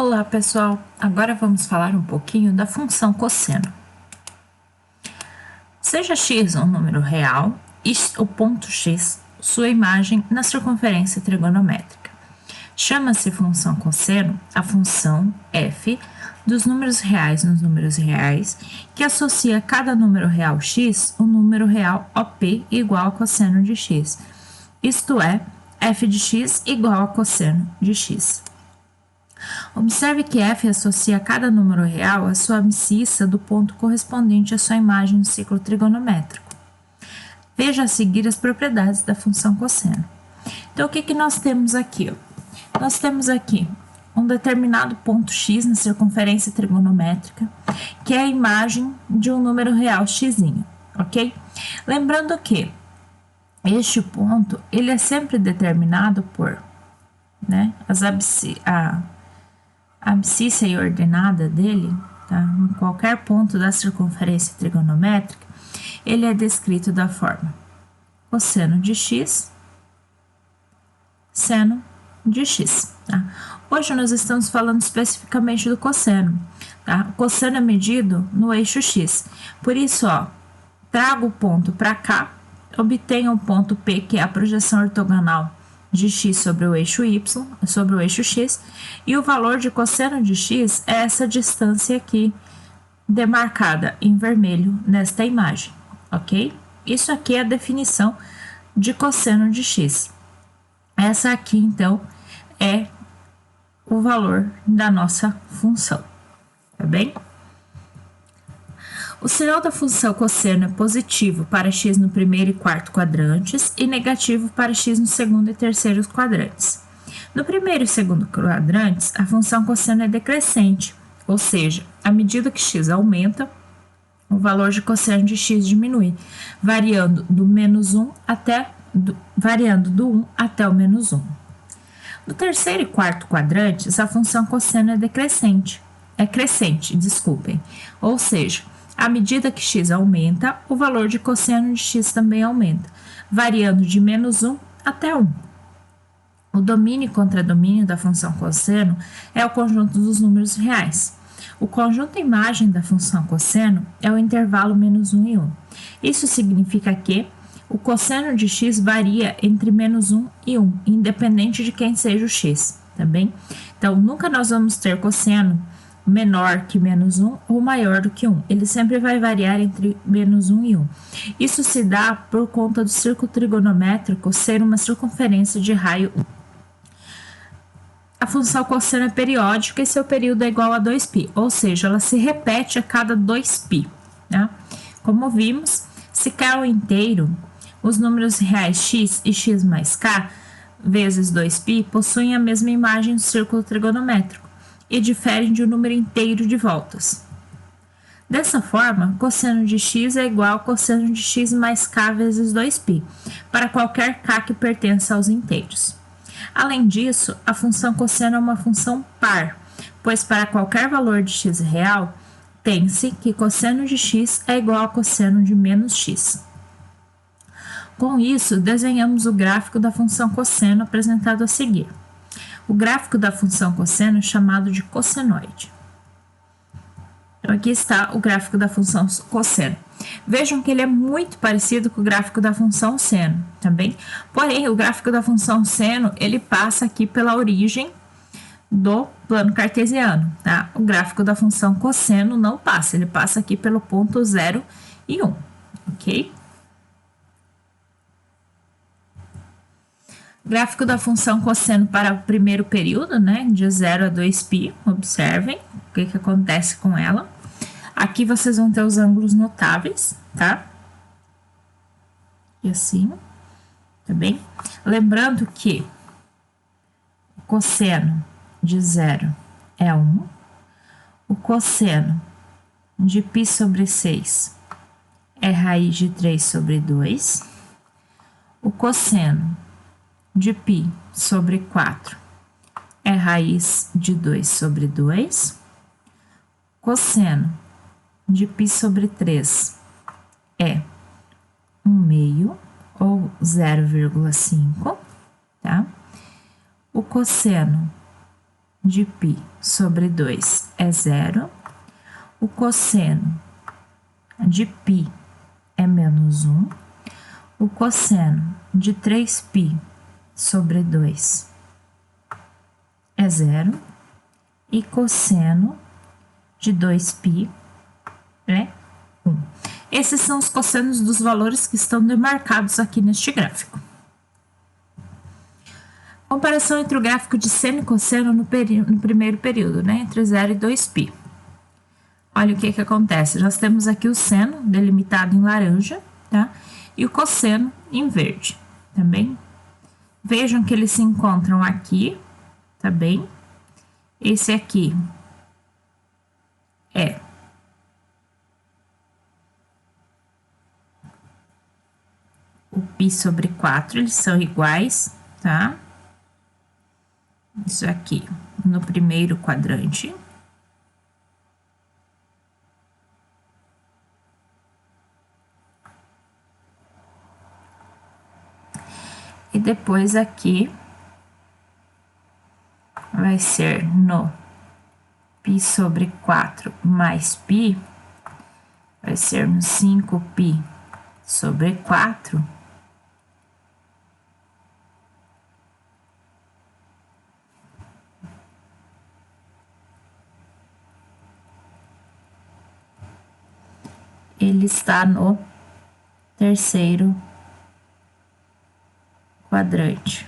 Olá, pessoal! Agora vamos falar um pouquinho da função cosseno. Seja x um número real e o ponto x sua imagem na circunferência trigonométrica. Chama-se função cosseno a função f dos números reais nos números reais, que associa cada número real x o número real OP igual a cosseno de x, isto é, f de x igual a cosseno de x. Observe que f associa cada número real à sua abscissa do ponto correspondente à sua imagem no ciclo trigonométrico. Veja a seguir as propriedades da função cosseno. Então, o que nós temos aqui? Nós temos aqui um determinado ponto x na circunferência trigonométrica, que é a imagem de um número real x, ok? Lembrando que este ponto ele é sempre determinado por a abscissa e ordenada dele, tá? Em qualquer ponto da circunferência trigonométrica, ele é descrito da forma cosseno de x, seno de x. Tá? Hoje nós estamos falando especificamente do cosseno. Tá? O cosseno é medido no eixo x. Por isso, trago o ponto para cá, obtenho o ponto P, que é a projeção ortogonal de x sobre o eixo y, sobre o eixo x, e o valor de cosseno de x é essa distância aqui, demarcada em vermelho nesta imagem, ok? Isso aqui é a definição de cosseno de x. Essa aqui, então, é o valor da nossa função, tá bem? O sinal da função cosseno é positivo para x no primeiro e quarto quadrantes e negativo para x no segundo e terceiro quadrantes. No primeiro e segundo quadrantes, a função cosseno é decrescente, ou seja, à medida que x aumenta, o valor de cosseno de x diminui, variando do 1 até o menos 1. No terceiro e quarto quadrantes, a função cosseno é crescente, ou seja, à medida que x aumenta, o valor de cosseno de x também aumenta, variando de menos 1 até 1. O domínio e contradomínio da função cosseno é o conjunto dos números reais. O conjunto imagem da função cosseno é o intervalo menos 1 e 1. Isso significa que o cosseno de x varia entre menos 1 e 1, independente de quem seja o x, tá bem? Então, nunca nós vamos ter cosseno menor que menos 1 ou maior do que 1. Ele sempre vai variar entre menos 1 e 1. Isso se dá por conta do círculo trigonométrico ser uma circunferência de raio 1. A função cosseno é periódica e seu período é igual a 2π, ou seja, ela se repete a cada 2π. Né? Como vimos, se K é um inteiro, os números reais x e x mais k vezes 2π possuem a mesma imagem do círculo trigonométrico e diferem de um número inteiro de voltas. Dessa forma, cosseno de x é igual a cosseno de x mais k vezes 2π, para qualquer k que pertença aos inteiros. Além disso, a função cosseno é uma função par, pois para qualquer valor de x real, tem-se que cosseno de x é igual a cosseno de menos x. Com isso, desenhamos o gráfico da função cosseno apresentado a seguir. O gráfico da função cosseno é chamado de cossenoide. Então, aqui está o gráfico da função cosseno. Vejam que ele é muito parecido com o gráfico da função seno, também. Porém, o gráfico da função seno, ele passa aqui pela origem do plano cartesiano, tá? O gráfico da função cosseno não passa, ele passa aqui pelo ponto 0 e 1, ok? Gráfico da função cosseno para o primeiro período, né, de 0 a 2π, observem o que acontece com ela. Aqui vocês vão ter os ângulos notáveis, tá? E assim, tá bem? Lembrando que o cosseno de 0 é 1, o cosseno de π sobre 6 é raiz de 3 sobre 2, o cosseno de π sobre 4 é raiz de 2 sobre 2, cosseno de π sobre 3 é 1/2 ou 0,5, tá? O cosseno de π sobre 2 é zero. O cosseno de π é menos 1. O cosseno de 3π sobre 2 é zero. E cosseno de 2π é 1. Esses são os cossenos dos valores que estão demarcados aqui neste gráfico. Comparação entre o gráfico de seno e cosseno no primeiro período, né? Entre 0 e 2π. Olha o que acontece. Nós temos aqui o seno delimitado em laranja, tá? E o cosseno em verde, tá bem? Vejam que eles se encontram aqui, tá bem? Esse aqui é o π sobre 4, eles são iguais, tá? Isso aqui no primeiro quadrante. E depois aqui vai ser no π sobre 4 mais π, vai ser no 5π sobre 4. Ele está no terceiro quadrante,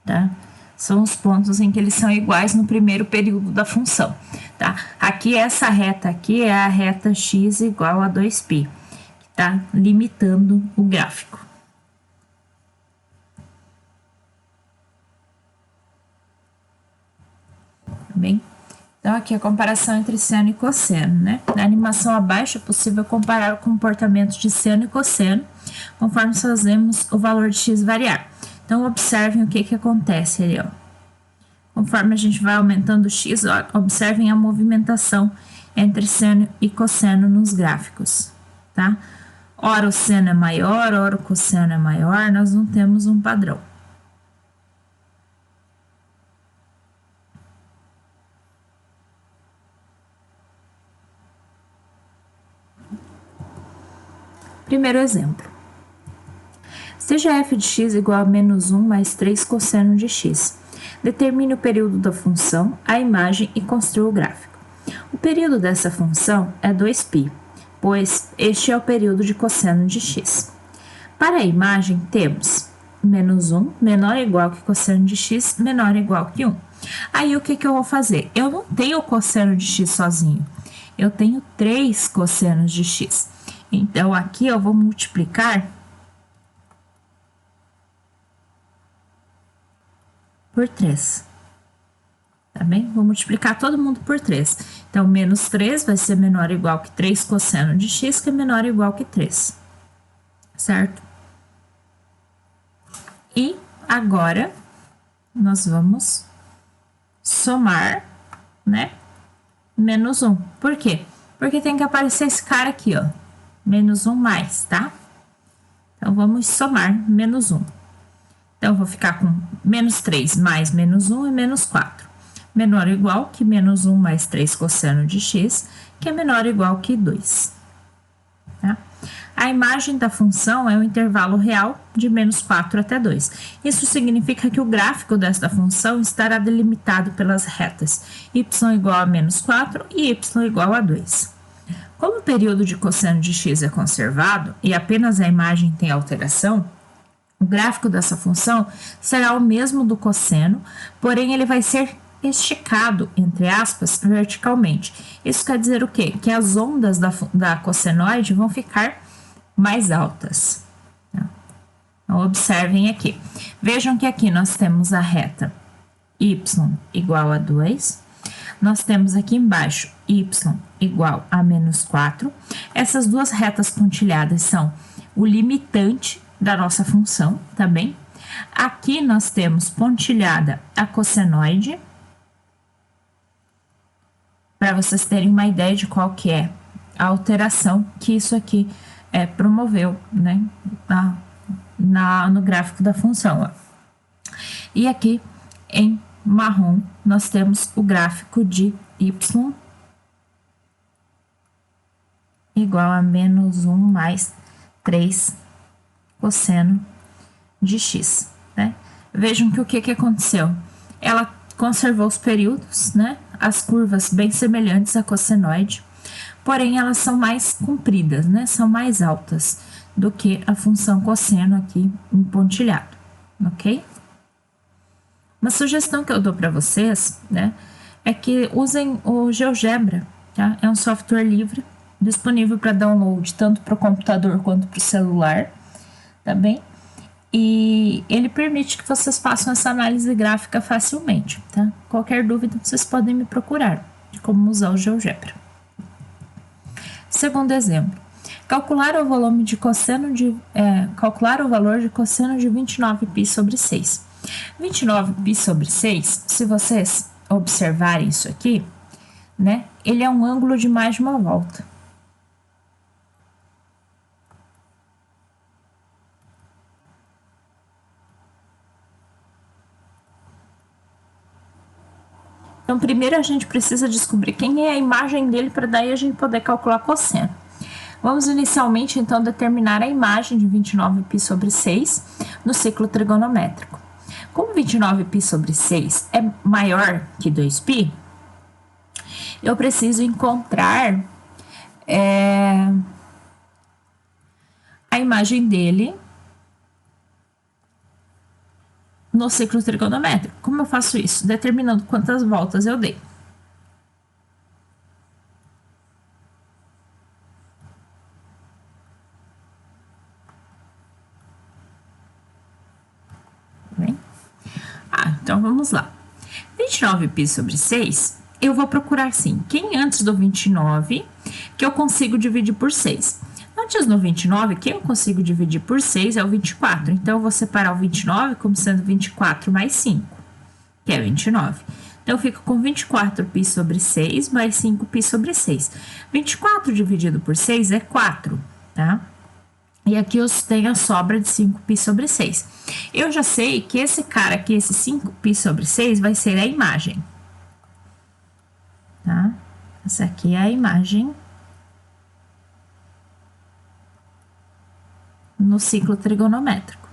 tá? São os pontos em que eles são iguais no primeiro período da função, tá? Aqui, essa reta aqui é a reta x igual a 2π, que tá limitando o gráfico. Tá bem? Então, aqui a comparação entre seno e cosseno, né? Na animação abaixo é possível comparar o comportamento de seno e cosseno, conforme fazemos o valor de x variar. Então, observem o que acontece ali, ó. Conforme a gente vai aumentando o x, ó, observem a movimentação entre seno e cosseno nos gráficos, tá? Ora o seno é maior, ora o cosseno é maior, nós não temos um padrão. Primeiro exemplo. Seja f de x igual a menos 1 mais 3 cosseno de x. Determine o período da função, a imagem e construa o gráfico. O período dessa função é 2π, pois este é o período de cosseno de x. Para a imagem, temos menos 1 menor ou igual que cosseno de x menor ou igual que 1. Aí, o que eu vou fazer? Eu não tenho o cosseno de x sozinho, eu tenho 3 cossenos de x. Então, aqui eu vou multiplicar por 3. Tá bem? Vou multiplicar todo mundo por 3. Então, menos 3 vai ser menor ou igual que 3 cosseno de x, que é menor ou igual que 3. Certo? E agora, nós vamos somar, né? Menos 1. Por quê? Porque tem que aparecer esse cara aqui, ó. Menos 1 mais, tá? Então, vamos somar menos 1. Então, eu vou ficar com menos 3 mais menos 1 é menos 4. Menor ou igual que menos 1 mais 3 cosseno de x, que é menor ou igual que 2. Tá? A imagem da função é o intervalo real de menos 4 até 2. Isso significa que o gráfico desta função estará delimitado pelas retas y igual a menos 4 e y igual a 2. Como o período de cosseno de x é conservado e apenas a imagem tem alteração, o gráfico dessa função será o mesmo do cosseno, porém ele vai ser esticado, entre aspas, verticalmente. Isso quer dizer o quê? Que as ondas da cossenoide vão ficar mais altas. Então, observem aqui. Vejam que aqui nós temos a reta y igual a 2. Nós temos aqui embaixo y igual a menos 4. Essas duas retas pontilhadas são o limitante da nossa função, tá bem? Aqui nós temos pontilhada a cossenoide, para vocês terem uma ideia de qual que é a alteração que isso aqui promoveu, né, no gráfico da função. Ó. E aqui em marrom nós temos o gráfico de y igual a menos 1 mais 3 cosseno de x, né? Vejam que o que aconteceu? Ela conservou os períodos, né? As curvas bem semelhantes à cossenoide, porém elas são mais compridas, né? São mais altas do que a função cosseno aqui em pontilhado, ok? Uma sugestão que eu dou para vocês, né? É que usem o GeoGebra, tá? É um software livre, disponível para download tanto para o computador quanto para o celular, tá bem? E ele permite que vocês façam essa análise gráfica facilmente, tá? Qualquer dúvida, vocês podem me procurar de como usar o GeoGebra. Segundo exemplo, calcular o valor de cosseno de 29π sobre 6. 29π sobre 6, se vocês observarem isso aqui, né? Ele é um ângulo de mais de uma volta. Então, primeiro a gente precisa descobrir quem é a imagem dele para daí a gente poder calcular cosseno. Vamos inicialmente, então, determinar a imagem de 29π sobre 6 no ciclo trigonométrico. Como 29π sobre 6 é maior que 2π, eu preciso encontrar a imagem dele no ciclo trigonométrico. Como eu faço isso? Determinando quantas voltas eu dei. Bem? Então vamos lá. 29π sobre 6, eu vou procurar assim, quem antes do 29 que eu consigo dividir por 6. Antes do 29, quem eu consigo dividir por 6 é o 24. Então, eu vou separar o 29 como sendo 24 mais 5, que é 29. Então, eu fico com 24π sobre 6 mais 5π sobre 6. 24 dividido por 6 é 4, tá? E aqui eu tenho a sobra de 5π sobre 6. Eu já sei que esse cara aqui, esse 5π sobre 6, vai ser a imagem, tá? Essa aqui é a imagem no ciclo trigonométrico.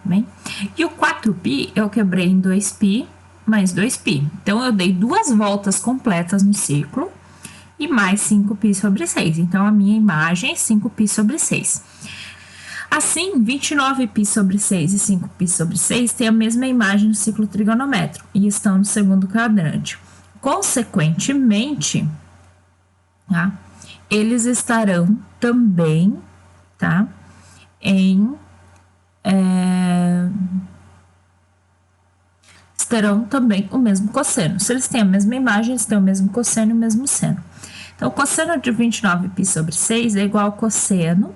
Bem, e o 4π eu quebrei em 2π mais 2π. Então, eu dei 2 voltas completas no ciclo e mais 5π sobre 6. Então, a minha imagem é 5π sobre 6. Assim, 29π sobre 6 e 5π sobre 6 têm a mesma imagem no ciclo trigonométrico e estão no segundo quadrante. Consequentemente, tá, eles estarão também, tá, terão também o mesmo cosseno. Se eles têm a mesma imagem, eles têm o mesmo cosseno e o mesmo seno. Então, o cosseno de 29π sobre 6 é igual ao cosseno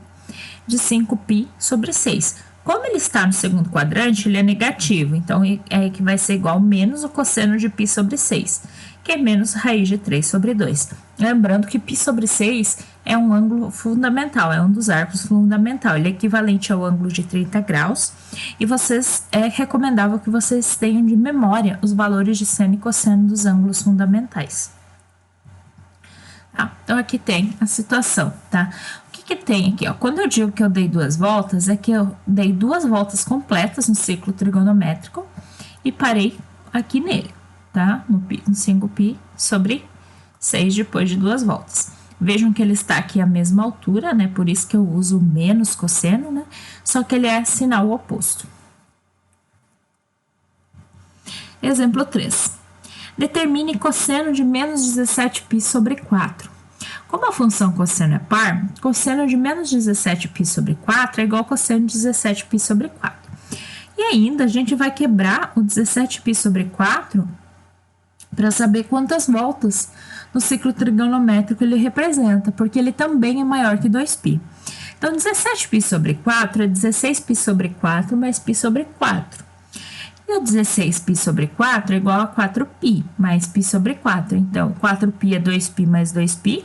de 5π sobre 6. Como ele está no segundo quadrante, ele é negativo. Então, é que vai ser igual menos o cosseno de π sobre 6, que é menos raiz de 3 sobre 2. Lembrando que π sobre 6 é um ângulo fundamental, é um dos arcos fundamental. Ele é equivalente ao ângulo de 30 graus. E é recomendável que vocês tenham de memória os valores de seno e cosseno dos ângulos fundamentais. Tá? Então, aqui tem a situação, tá? O que tem aqui, ó? Quando eu digo que eu dei 2 voltas, é que eu dei 2 voltas completas no ciclo trigonométrico e parei aqui nele, tá? No 5π sobre 6 depois de 2 voltas. Vejam que ele está aqui à mesma altura, né? Por isso que eu uso menos cosseno, né? Só que ele é sinal oposto. Exemplo 3. Determine cosseno de menos 17π sobre 4. Como a função cosseno é par, cosseno de menos 17π sobre 4 é igual a cosseno de 17π sobre 4. E ainda a gente vai quebrar o 17π sobre 4 para saber quantas voltas no ciclo trigonométrico ele representa, porque ele também é maior que 2π. Então, 17π sobre 4 é 16π sobre 4 mais π sobre 4. E o 16π sobre 4 é igual a 4π mais π sobre 4. Então, 4π é 2π mais 2π,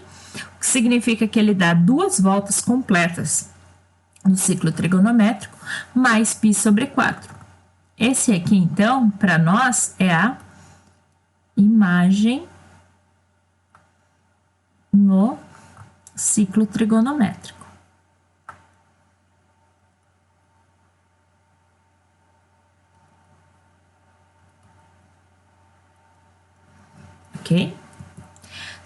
o que significa que ele dá 2 voltas completas no ciclo trigonométrico, mais π sobre 4. Esse aqui, então, para nós, é a imagem no ciclo trigonométrico. Ok?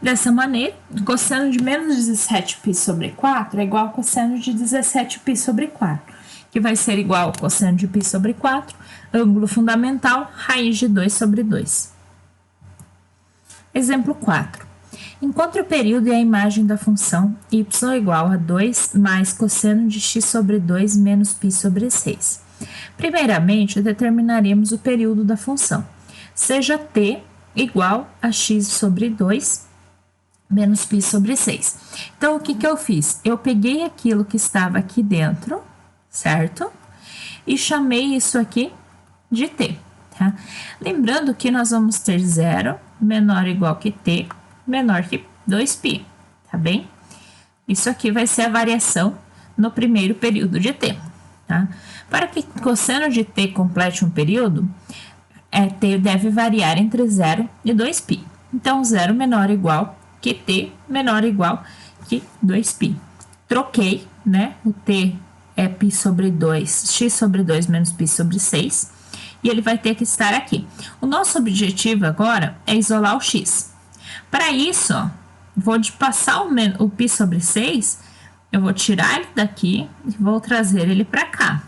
Dessa maneira, o cosseno de menos 17π sobre 4 é igual ao cosseno de 17π sobre 4, que vai ser igual ao cosseno de π sobre 4, ângulo fundamental, raiz de 2 sobre 2. Exemplo 4. Encontre o período e a imagem da função y igual a 2 mais cosseno de x sobre 2 menos π sobre 6. Primeiramente, determinaremos o período da função, seja t igual a x sobre 2 menos π sobre 6. Então, o que eu fiz? Eu peguei aquilo que estava aqui dentro, certo? E chamei isso aqui de t, tá? Lembrando que nós vamos ter 0 menor ou igual que t menor que 2π, tá bem? Isso aqui vai ser a variação no primeiro período de t, tá? Para que cosseno de t complete um período, t deve variar entre 0 e 2π. Então, 0 menor ou igual que t menor ou igual que 2π. Troquei, né? O t é π sobre 2, x sobre 2 menos π sobre 6, e ele vai ter que estar aqui. O nosso objetivo agora é isolar o x. Para isso, ó, vou passar o π sobre 6, eu vou tirar ele daqui e vou trazer ele para cá.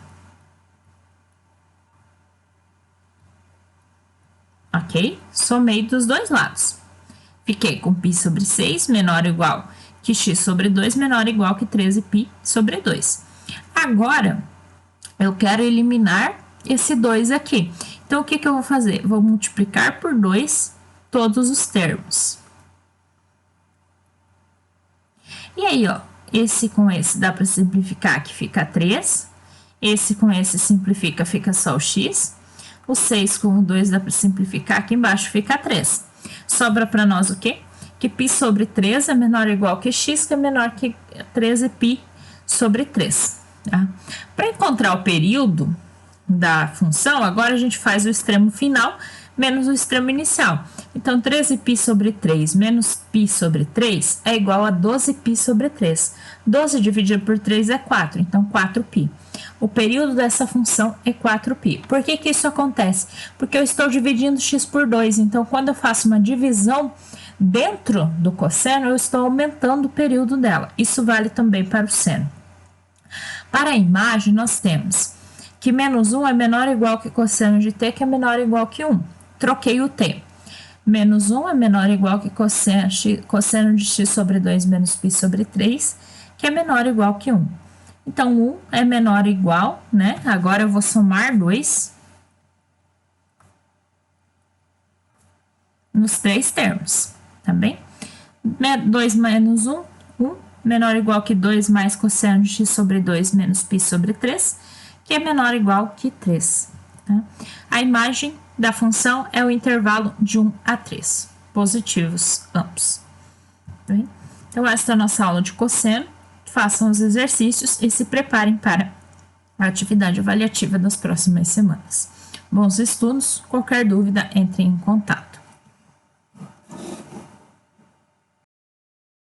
Ok? Somei dos dois lados. Fiquei com π sobre 6 menor ou igual que x sobre 2 menor ou igual que 13π sobre 2. Agora, eu quero eliminar esse 2 aqui. Então, o que eu vou fazer? Vou multiplicar por 2 todos os termos. E aí, ó, esse com esse dá para simplificar, que fica 3. Esse com esse simplifica, fica só o x. O 6 com o 2 dá para simplificar, aqui embaixo fica 3. Sobra para nós o quê? Que π sobre 3 é menor ou igual que x, que é menor que 13π sobre 3. Tá? Para encontrar o período da função, agora a gente faz o extremo final menos o extremo inicial. Então, 13π sobre 3 menos π sobre 3 é igual a 12π sobre 3. 12 dividido por 3 é 4, então 4π. O período dessa função é 4π. Por que isso acontece? Porque eu estou dividindo x por 2, então quando eu faço uma divisão dentro do cosseno, eu estou aumentando o período dela. Isso vale também para o seno. Para a imagem, nós temos que menos 1 é menor ou igual que cosseno de t, que é menor ou igual que 1. Troquei o t. Menos 1 é menor ou igual que cosseno de x sobre 2 menos π sobre 3, que é menor ou igual que 1. Então, 1 é menor ou igual, né? Agora eu vou somar 2 nos três termos, tá bem? 2 menos 1, 1, menor ou igual que 2 mais cosseno de x sobre 2 menos π sobre 3, que é menor ou igual que 3. Tá? A imagem da função é o intervalo de 1 a 3, positivos ambos. Tá bem? Então, esta é a nossa aula de cosseno. Façam os exercícios e se preparem para a atividade avaliativa das próximas semanas. Bons estudos, qualquer dúvida, entre em contato.